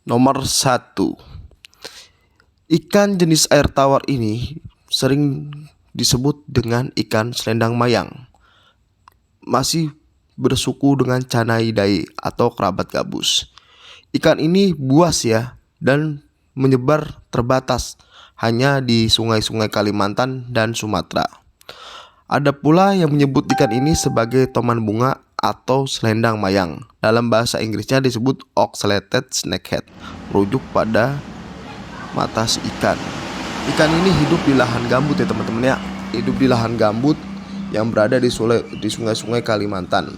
Nomor satu, ikan jenis air tawar ini sering disebut dengan ikan selendang mayang. Masih bersuku dengan Canaidae atau kerabat gabus. Ikan ini buas ya dan menyebar terbatas hanya di sungai-sungai Kalimantan dan Sumatera. Ada pula yang menyebut ikan ini sebagai toman bunga atau selendang mayang. Dalam bahasa Inggrisnya disebut oxalated snakehead, merujuk pada mata si ikan. Ikan ini hidup di lahan gambut ya teman-teman ya. Hidup di lahan gambut yang berada di sungai-sungai Kalimantan.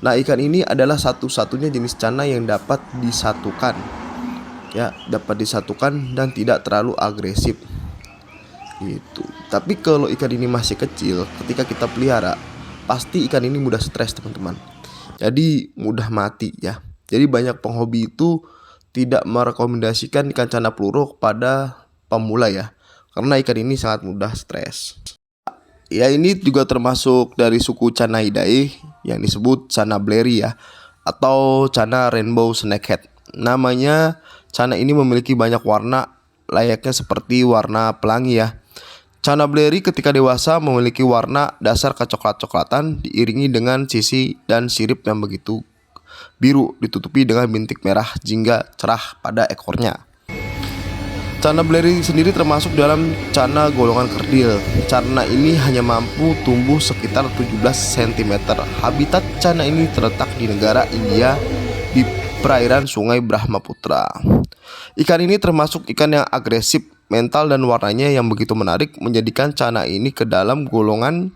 Nah, ikan ini adalah satu-satunya jenis cana yang dapat disatukan. Ya, dapat disatukan dan tidak terlalu agresif. Gitu. Tapi kalau ikan ini masih kecil, ketika kita pelihara, pasti ikan ini mudah stres, teman-teman. Jadi mudah mati ya. Jadi banyak penghobi itu tidak merekomendasikan ikan cana peluru pada pemula ya, karena ikan ini sangat mudah stres. Ya, ini juga termasuk dari suku Canaidae yang disebut Cana blairi ya, atau Cana rainbow snakehead. Namanya, cana ini memiliki banyak warna layaknya seperti warna pelangi ya. Cana blairi ketika dewasa memiliki warna dasar kecoklat-coklatan diiringi dengan sisi dan sirip yang begitu biru ditutupi dengan bintik merah jingga cerah pada ekornya. Cana blairi sendiri termasuk dalam cana golongan kerdil. Cana ini hanya mampu tumbuh sekitar 17 cm. Habitat cana ini terletak di negara India di perairan Sungai Brahmaputra. Ikan ini termasuk ikan yang agresif, mental dan warnanya yang begitu menarik menjadikan cana ini ke dalam golongan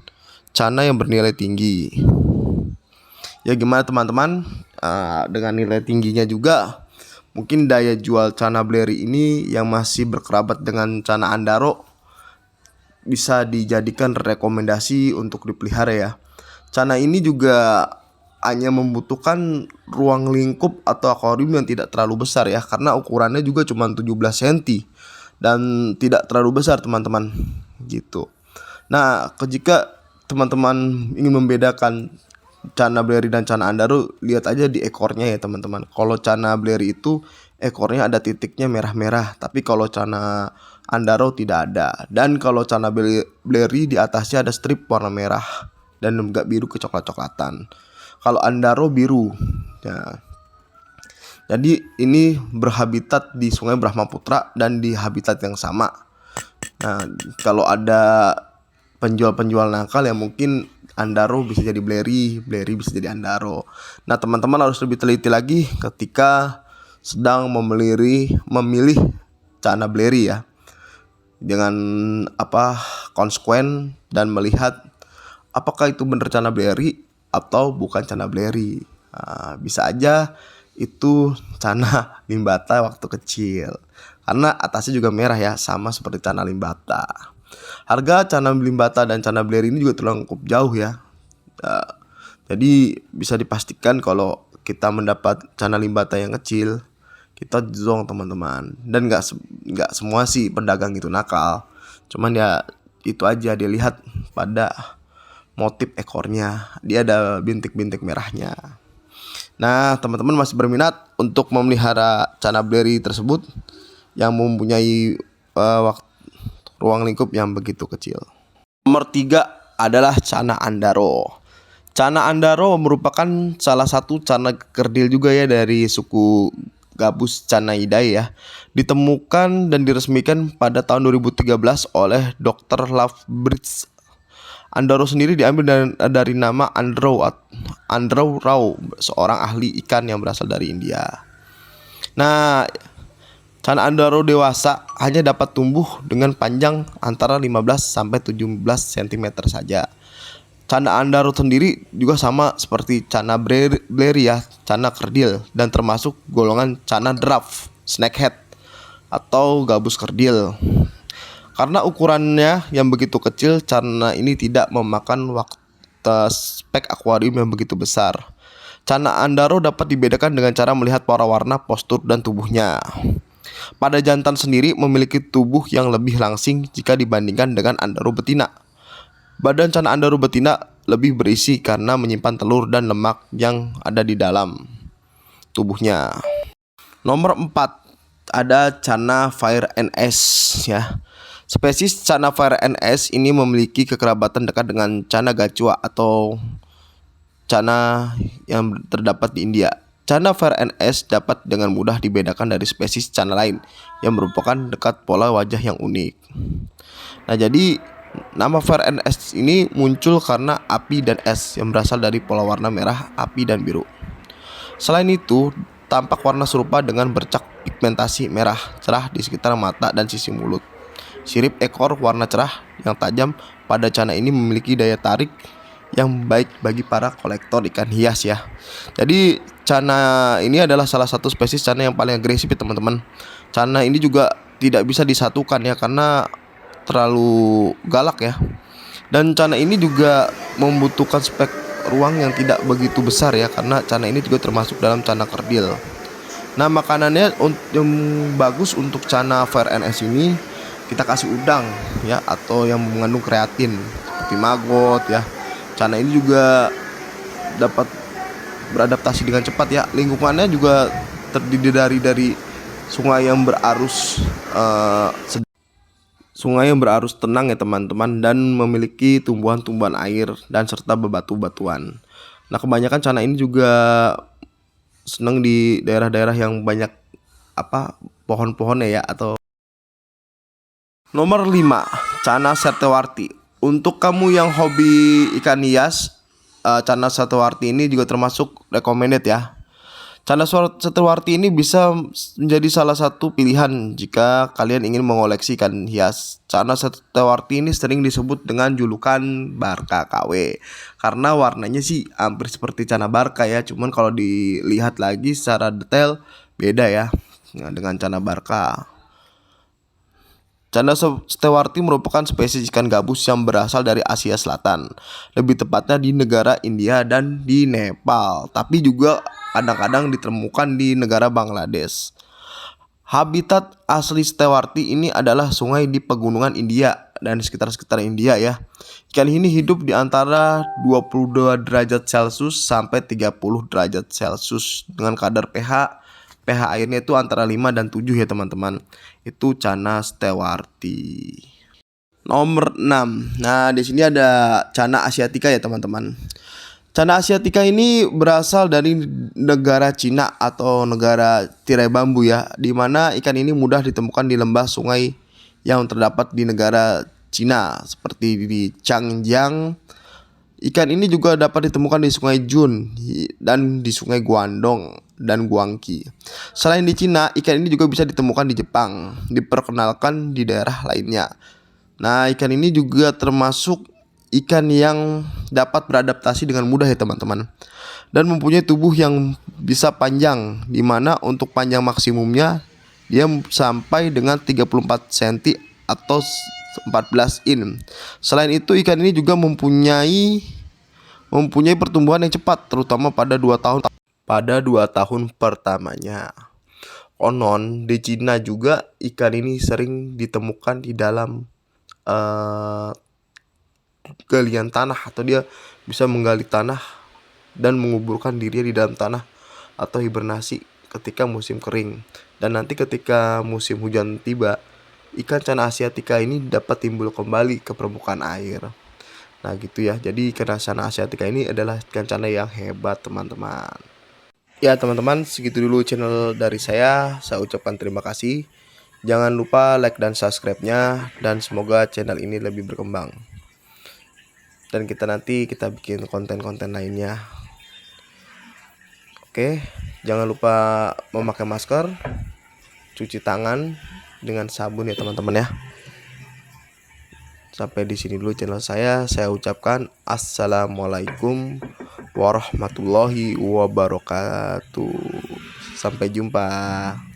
cana yang bernilai tinggi. Ya gimana teman-teman, dengan nilai tingginya juga mungkin daya jual cana blairi ini yang masih berkerabat dengan cana andaro bisa dijadikan rekomendasi untuk dipelihara ya. Cana ini juga hanya membutuhkan ruang lingkup atau akuarium yang tidak terlalu besar ya, karena ukurannya juga cuma 17 cm dan tidak terlalu besar teman-teman gitu. Nah, jika teman-teman ingin membedakan cana blairi dan cana andaro, lihat aja di ekornya ya teman-teman. Kalau cana blairi itu ekornya ada titiknya merah-merah, tapi kalau cana andaro tidak ada. Dan kalau cana blairi di atasnya ada strip warna merah dan enggak biru kecoklat-coklatan. Kalau andaro biru ya. Jadi ini berhabitat di Sungai Brahmaputra dan di habitat yang sama. Nah, kalau ada penjual-penjual nakal yang mungkin andaro bisa jadi blairi, blairi bisa jadi andaro. Nah, teman-teman harus lebih teliti lagi ketika sedang memilih cana blairi ya. Dengan konsekuen dan melihat apakah itu benar cana blairi atau bukan cana blairi. Bisa aja itu cana limbata waktu kecil, karena atasnya juga merah ya, sama seperti cana limbata. Harga cana limbata dan cana blairi ini juga terlengkup jauh ya. Jadi bisa dipastikan kalau kita mendapat cana limbata yang kecil, kita zong teman-teman. Dan nggak semua sih pedagang itu nakal. Cuman ya itu aja, dia lihat pada motif ekornya, dia ada bintik-bintik merahnya. Nah, teman-teman masih berminat untuk memelihara cana blairi tersebut yang mempunyai ruang lingkup yang begitu kecil. Nomor 3 adalah cana andaro. Cana andaro merupakan salah satu cana kerdil juga ya dari suku gabus Canaidae ya. Ditemukan dan diresmikan pada tahun 2013 oleh Dr. Lovebridge. Andaro sendiri diambil dari nama Andrew Rao, seorang ahli ikan yang berasal dari India. Nah, cana andaro dewasa hanya dapat tumbuh dengan panjang antara 15 sampai 17 cm saja. Cana andaro sendiri juga sama seperti cana blairi ya, cana kerdil, dan termasuk golongan cana dwarf snakehead atau gabus kerdil. Karena ukurannya yang begitu kecil, cana ini tidak memakan waktu spek akuarium yang begitu besar. Cana andaro dapat dibedakan dengan cara melihat pola warna, postur, dan tubuhnya. Pada jantan sendiri memiliki tubuh yang lebih langsing jika dibandingkan dengan andaro betina. Badan cana andaro betina lebih berisi karena menyimpan telur dan lemak yang ada di dalam tubuhnya. Nomor 4 ada Channa Fire NS ya. Spesies Channa Fire NS ini memiliki kekerabatan dekat dengan Channa gachua atau Channa yang terdapat di India. Channa Fire NS dapat dengan mudah dibedakan dari spesies Channa lain yang merupakan dekat pola wajah yang unik. Nah, jadi nama Fire NS ini muncul karena api dan es yang berasal dari pola warna merah, api, dan biru. Selain itu, tampak warna serupa dengan bercak pigmentasi merah cerah di sekitar mata dan sisi mulut. Sirip ekor warna cerah yang tajam pada Channa ini memiliki daya tarik yang baik bagi para kolektor ikan hias ya. Jadi Channa ini adalah salah satu spesies Channa yang paling agresif ya teman-teman. Channa ini juga tidak bisa disatukan ya karena terlalu galak ya. Dan Channa ini juga membutuhkan spek ruang yang tidak begitu besar ya, karena Channa ini juga termasuk dalam Channa kerdil. Nah, makanannya yang bagus untuk Channa Fire NS ini kita kasih udang ya, atau yang mengandung kreatin seperti maggot ya. Channa ini juga dapat beradaptasi dengan cepat ya. Lingkungannya juga terdiri dari sungai yang berarus tenang ya teman-teman, dan memiliki tumbuhan-tumbuhan air dan serta bebatu-batuan. Nah, kebanyakan Channa ini juga senang di daerah-daerah yang banyak pohon-pohonnya ya. Atau nomor 5, Channa Setiawarti. Untuk kamu yang hobi ikan hias, Channa Setiawarti ini juga termasuk recommended ya. Channa Setiawarti ini bisa menjadi salah satu pilihan jika kalian ingin mengoleksi ikan hias. Channa Setiawarti ini sering disebut dengan julukan Barca KW karena warnanya sih hampir seperti Channa Barca ya, cuman kalau dilihat lagi secara detail beda ya dengan Channa Barca. Channa Setiawarti merupakan spesies ikan gabus yang berasal dari Asia Selatan, lebih tepatnya di negara India dan di Nepal, tapi juga kadang-kadang ditemukan di negara Bangladesh. Habitat asli Setiawarti ini adalah sungai di pegunungan India dan sekitar India ya. Ikan ini hidup di antara 22 derajat Celcius sampai 30 derajat Celcius dengan kadar pH airnya itu antara 5 dan 7 ya teman-teman. Itu Channa Setiawarti. Nomor 6. Nah, di sini ada Channa Asiatica ya teman-teman. Channa Asiatica ini berasal dari negara Cina atau negara tirai bambu ya, di mana ikan ini mudah ditemukan di lembah sungai yang terdapat di negara Cina seperti di Changjiang. Ikan ini juga dapat ditemukan di Sungai Jun dan di Sungai Guangdong dan Guangqi. Selain di Cina, ikan ini juga bisa ditemukan di Jepang, diperkenalkan di daerah lainnya. Nah, ikan ini juga termasuk ikan yang dapat beradaptasi dengan mudah ya teman-teman, dan mempunyai tubuh yang bisa panjang, di mana untuk panjang maksimumnya dia sampai dengan 34 cm atau 14 in. Selain itu, ikan ini juga mempunyai pertumbuhan yang cepat, terutama pada 2 tahun pertamanya. Konon di Cina juga ikan ini sering ditemukan di dalam galian tanah, atau dia bisa menggali tanah dan menguburkan dirinya di dalam tanah atau hibernasi ketika musim kering. Dan nanti ketika musim hujan tiba, ikan Channa Asiatica ini dapat timbul kembali ke permukaan air. Nah gitu ya, jadi ikan Channa Asiatica ini adalah ikan Channa yang hebat teman-teman. Ya teman-teman, segitu dulu channel dari saya ucapkan terima kasih. Jangan lupa like dan subscribe-nya, dan semoga channel ini lebih berkembang. Dan kita bikin konten-konten lainnya. Oke, jangan lupa memakai masker, cuci tangan dengan sabun ya teman-teman ya. Sampai di sini dulu channel saya ucapkan assalamualaikum warahmatullahi wabarakatuh. Sampai jumpa.